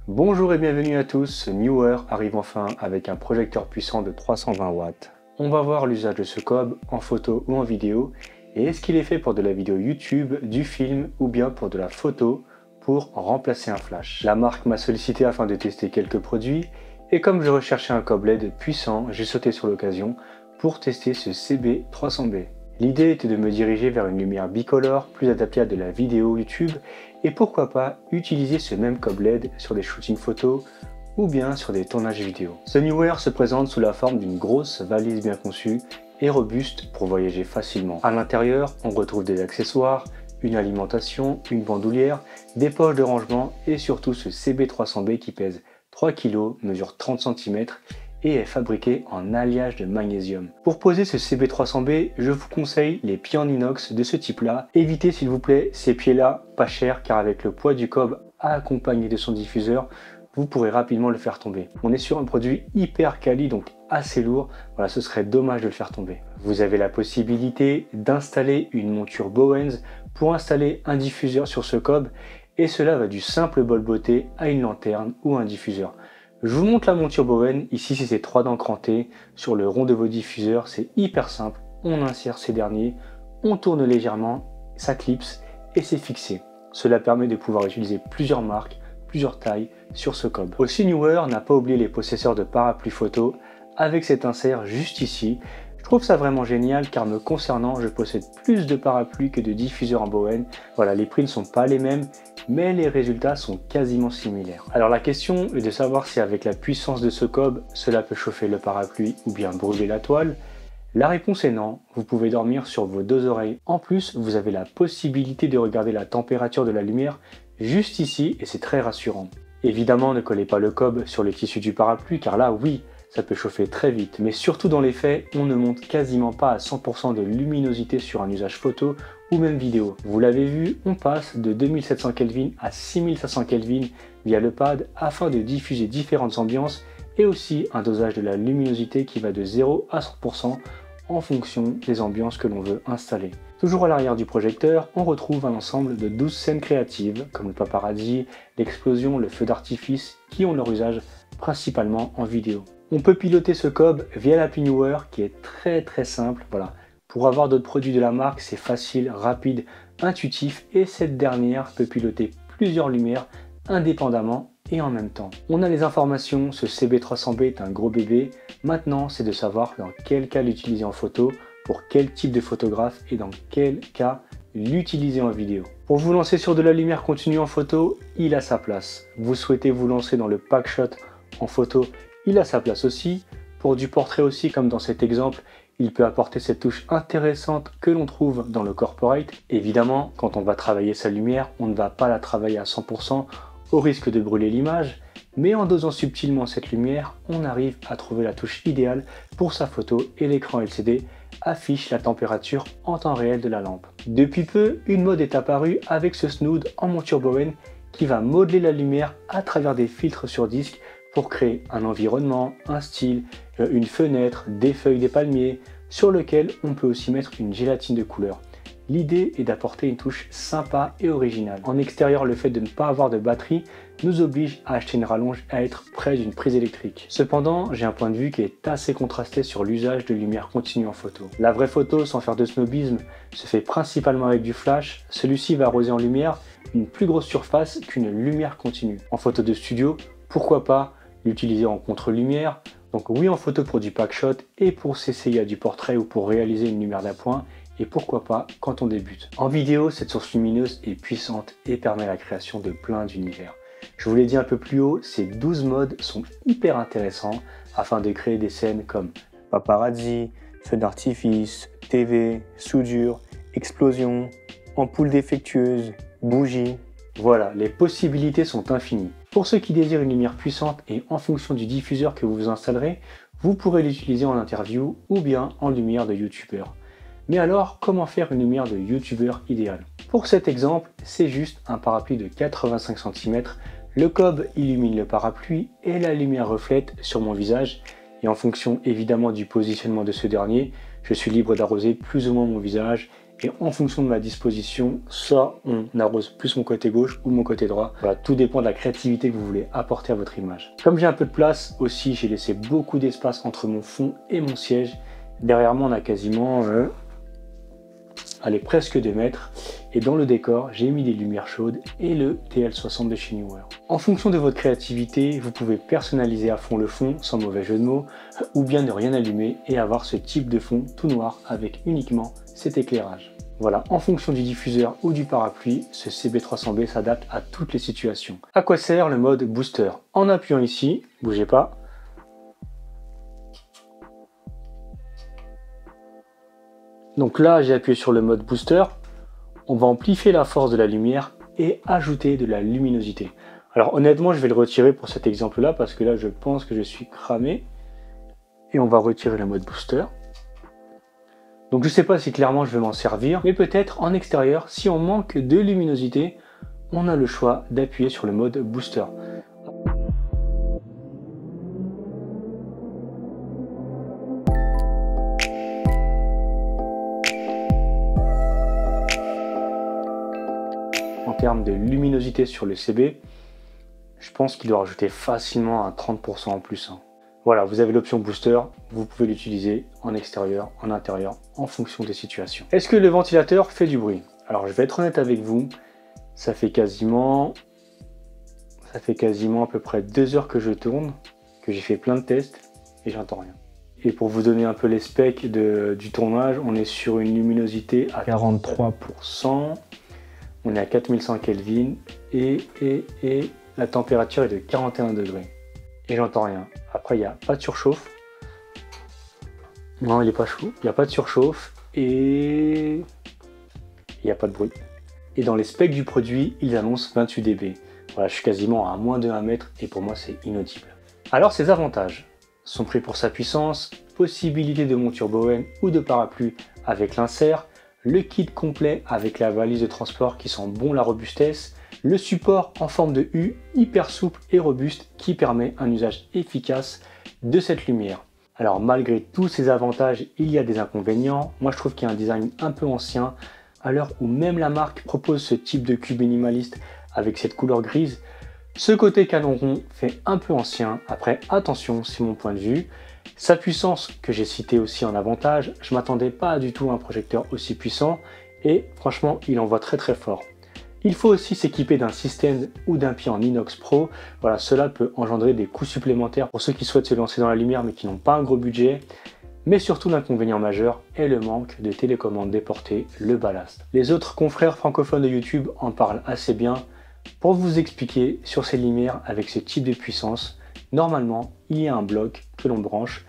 Bonjour et bienvenue à tous, Newer arrive enfin avec un projecteur puissant de 320 watts. On va voir l'usage de ce cob en photo ou en vidéo et est-ce qu'il est fait pour de la vidéo YouTube, du film ou bien pour de la photo pour remplacer un flash. La marque m'a sollicité afin de tester quelques produits et comme je recherchais un cob LED puissant, j'ai sauté sur l'occasion pour tester ce CB300B. L'idée était de me diriger vers une lumière bicolore plus adaptée à de la vidéo YouTube et pourquoi pas utiliser ce même cob LED sur des shootings photos ou bien sur des tournages vidéo. Ce Newer se présente sous la forme d'une grosse valise bien conçue et robuste pour voyager facilement. À l'intérieur, on retrouve des accessoires, une alimentation, une bandoulière, des poches de rangement et surtout ce CB300B qui pèse 3 kg, mesure 30 cm et est fabriqué en alliage de magnésium. Pour poser ce CB300B, je vous conseille les pieds en inox de ce type-là. Évitez s'il vous plaît ces pieds-là, pas chers, car avec le poids du cob accompagné de son diffuseur, vous pourrez rapidement le faire tomber. On est sur un produit hyper quali, donc assez lourd, voilà, ce serait dommage de le faire tomber. Vous avez la possibilité d'installer une monture Bowens pour installer un diffuseur sur ce cob, et cela va du simple bol botté à une lanterne ou un diffuseur. Je vous montre la monture Bowen, ici c'est ces 3 dents crantées sur le rond de vos diffuseurs, c'est hyper simple, on insère ces derniers, on tourne légèrement, ça clipse et c'est fixé. Cela permet de pouvoir utiliser plusieurs marques, plusieurs tailles sur ce cob. Aussi Newer n'a pas oublié les possesseurs de parapluie photo avec cet insert juste ici. Je trouve ça vraiment génial car me concernant, je possède plus de parapluies que de diffuseurs en Bowen. Voilà, les prix ne sont pas les mêmes, mais les résultats sont quasiment similaires. Alors la question est de savoir si avec la puissance de ce cob, cela peut chauffer le parapluie ou bien brûler la toile. La réponse est non, vous pouvez dormir sur vos 2 oreilles. En plus, vous avez la possibilité de regarder la température de la lumière juste ici et c'est très rassurant. Évidemment, ne collez pas le cob sur le tissu du parapluie car là, oui, ça peut chauffer très vite, mais surtout dans les faits, on ne monte quasiment pas à 100% de luminosité sur un usage photo ou même vidéo. Vous l'avez vu, on passe de 2700 Kelvin à 6500 Kelvin via le pad afin de diffuser différentes ambiances et aussi un dosage de la luminosité qui va de 0 à 100% en fonction des ambiances que l'on veut installer. Toujours à l'arrière du projecteur, on retrouve un ensemble de 12 scènes créatives comme le paparazzi, l'explosion, le feu d'artifice qui ont leur usage principalement en vidéo. On peut piloter ce cob via l'appli Newer qui est très simple. Voilà. Pour avoir d'autres produits de la marque, c'est facile, rapide, intuitif et cette dernière peut piloter plusieurs lumières indépendamment et en même temps. On a les informations, ce CB300B est un gros bébé. Maintenant, c'est de savoir dans quel cas l'utiliser en photo, pour quel type de photographe et dans quel cas l'utiliser en vidéo. Pour vous lancer sur de la lumière continue en photo, il a sa place. Vous souhaitez vous lancer dans le pack shot en photo, il a sa place aussi. Pour du portrait aussi, comme dans cet exemple, il peut apporter cette touche intéressante que l'on trouve dans le corporate. Évidemment, quand on va travailler sa lumière, on ne va pas la travailler à 100% au risque de brûler l'image, mais en dosant subtilement cette lumière, on arrive à trouver la touche idéale pour sa photo et l'écran LCD affiche la température en temps réel de la lampe. Depuis peu, une mode est apparue avec ce snood en monture Bowen qui va modeler la lumière à travers des filtres sur disque pour créer un environnement, un style, une fenêtre, des feuilles des palmiers, sur lequel on peut aussi mettre une gélatine de couleur. L'idée est d'apporter une touche sympa et originale. En extérieur, le fait de ne pas avoir de batterie nous oblige à acheter une rallonge et à être près d'une prise électrique. Cependant, j'ai un point de vue qui est assez contrasté sur l'usage de lumière continue en photo. La vraie photo, sans faire de snobisme, se fait principalement avec du flash. Celui-ci va arroser en lumière une plus grosse surface qu'une lumière continue. En photo de studio, pourquoi pas l'utiliser en contre-lumière. Donc oui en photo pour du pack shot et pour s'essayer à du portrait ou pour réaliser une lumière d'appoint et pourquoi pas quand on débute. En vidéo, cette source lumineuse est puissante et permet la création de plein d'univers. Je vous l'ai dit un peu plus haut, ces 12 modes sont hyper intéressants afin de créer des scènes comme paparazzi, feu d'artifice, TV, soudure, explosion, ampoule défectueuse, bougie. Voilà, les possibilités sont infinies. Pour ceux qui désirent une lumière puissante et en fonction du diffuseur que vous installerez, vous pourrez l'utiliser en interview ou bien en lumière de youtubeur. Mais alors, comment faire une lumière de youtubeur idéale? Pour cet exemple, c'est juste un parapluie de 85 cm. Le cob illumine le parapluie et la lumière reflète sur mon visage. Et en fonction évidemment du positionnement de ce dernier, je suis libre d'arroser plus ou moins mon visage et en fonction de ma disposition, soit on arrose plus mon côté gauche ou mon côté droit. Voilà, tout dépend de la créativité que vous voulez apporter à votre image. Comme j'ai un peu de place aussi, j'ai laissé beaucoup d'espace entre mon fond et mon siège. Derrière moi, on a quasiment presque 2 mètres. Et dans le décor, j'ai mis des lumières chaudes et le TL60 de chez Neewer. En fonction de votre créativité, vous pouvez personnaliser à fond le fond, sans mauvais jeu de mots, ou bien ne rien allumer et avoir ce type de fond tout noir avec uniquement cet éclairage. Voilà, en fonction du diffuseur ou du parapluie, ce CB300B s'adapte à toutes les situations. À quoi sert le mode booster? En appuyant ici, bougez pas, donc là, j'ai appuyé sur le mode booster. On va amplifier la force de la lumière et ajouter de la luminosité. Alors honnêtement, je vais le retirer pour cet exemple-là parce que là, je pense que je suis cramé. Et on va retirer le mode booster. Donc je ne sais pas si clairement je vais m'en servir, mais peut-être en extérieur, si on manque de luminosité, on a le choix d'appuyer sur le mode booster. En termes de luminosité sur le CB, je pense qu'il doit rajouter facilement un 30% en plus. Voilà, vous avez l'option booster, vous pouvez l'utiliser en extérieur, en intérieur, en fonction des situations. Est-ce que le ventilateur fait du bruit? Alors je vais être honnête avec vous, ça fait quasiment à peu près 2 heures que je tourne, que j'ai fait plein de tests et j'entends rien. Et pour vous donner un peu les specs du tournage, on est sur une luminosité à 43%, on est à 4100 Kelvin et la température est de 41 degrés. Et j'entends rien. Après, il n'y a pas de surchauffe. Non, il n'est pas chaud. Il n'y a pas de surchauffe et il n'y a pas de bruit. Et dans les specs du produit, ils annoncent 28 dB. Voilà, je suis quasiment à moins de 1 mètre et pour moi, c'est inaudible. Alors, ses avantages sont pris pour sa puissance, possibilité de monture Bowen ou de parapluie avec l'insert, le kit complet avec la valise de transport qui sent bon la robustesse, le support en forme de U hyper souple et robuste qui permet un usage efficace de cette lumière. Alors malgré tous ces avantages, il y a des inconvénients. Moi je trouve qu'il y a un design un peu ancien, à l'heure où même la marque propose ce type de cube minimaliste avec cette couleur grise. Ce côté canon rond fait un peu ancien. Après attention, c'est mon point de vue. Sa puissance que j'ai cité aussi en avantage, je m'attendais pas du tout à un projecteur aussi puissant et franchement il envoie très très fort. Il faut aussi s'équiper d'un système ou d'un pied en inox pro. Voilà, cela peut engendrer des coûts supplémentaires pour ceux qui souhaitent se lancer dans la lumière mais qui n'ont pas un gros budget. Mais surtout l'inconvénient majeur est le manque de télécommande déportée, le ballast. Les autres confrères francophones de YouTube en parlent assez bien. Pour vous expliquer, sur ces lumières avec ce type de puissance, normalement il y a un bloc que l'on branche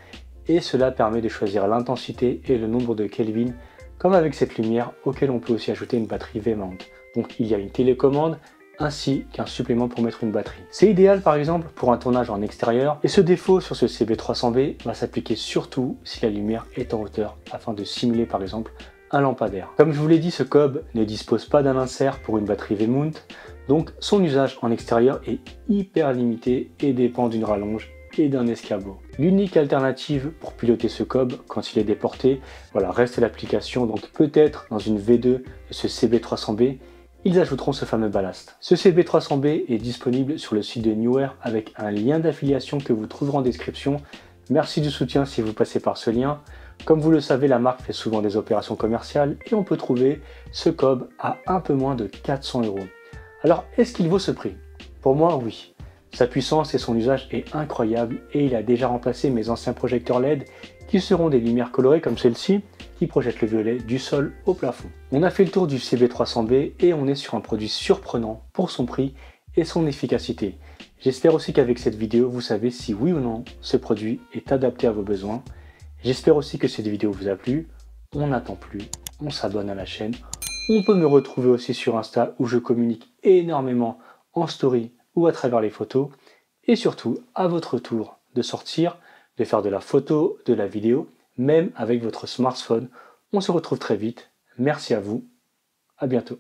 et cela permet de choisir l'intensité et le nombre de Kelvin comme avec cette lumière auquel on peut aussi ajouter une batterie V-mount. Donc il y a une télécommande ainsi qu'un supplément pour mettre une batterie. C'est idéal par exemple pour un tournage en extérieur et ce défaut sur ce CB300B va s'appliquer surtout si la lumière est en hauteur afin de simuler par exemple un lampadaire. Comme je vous l'ai dit, ce cob ne dispose pas d'un insert pour une batterie V-mount, donc son usage en extérieur est hyper limité et dépend d'une rallonge et d'un escabeau. L'unique alternative pour piloter ce cob quand il est déporté, voilà, reste l'application, donc peut-être dans une V2 de ce CB300B, ils ajouteront ce fameux ballast. Ce CB300B est disponible sur le site de Neewer avec un lien d'affiliation que vous trouverez en description. Merci du soutien si vous passez par ce lien. Comme vous le savez, la marque fait souvent des opérations commerciales et on peut trouver ce cob à un peu moins de 400 €. Alors, est-ce qu'il vaut ce prix? Pour moi, oui. Sa puissance et son usage est incroyable et il a déjà remplacé mes anciens projecteurs LED qui seront des lumières colorées comme celle-ci qui projette le violet du sol au plafond. On a fait le tour du CB300B et on est sur un produit surprenant pour son prix et son efficacité. J'espère aussi qu'avec cette vidéo, vous savez si oui ou non ce produit est adapté à vos besoins. J'espère aussi que cette vidéo vous a plu. On n'attend plus, on s'abonne à la chaîne. On peut me retrouver aussi sur Insta où je communique énormément en story ou à travers les photos. Et surtout, à votre tour de sortir, de faire de la photo, de la vidéo, même avec votre smartphone. On se retrouve très vite. Merci à vous. À bientôt.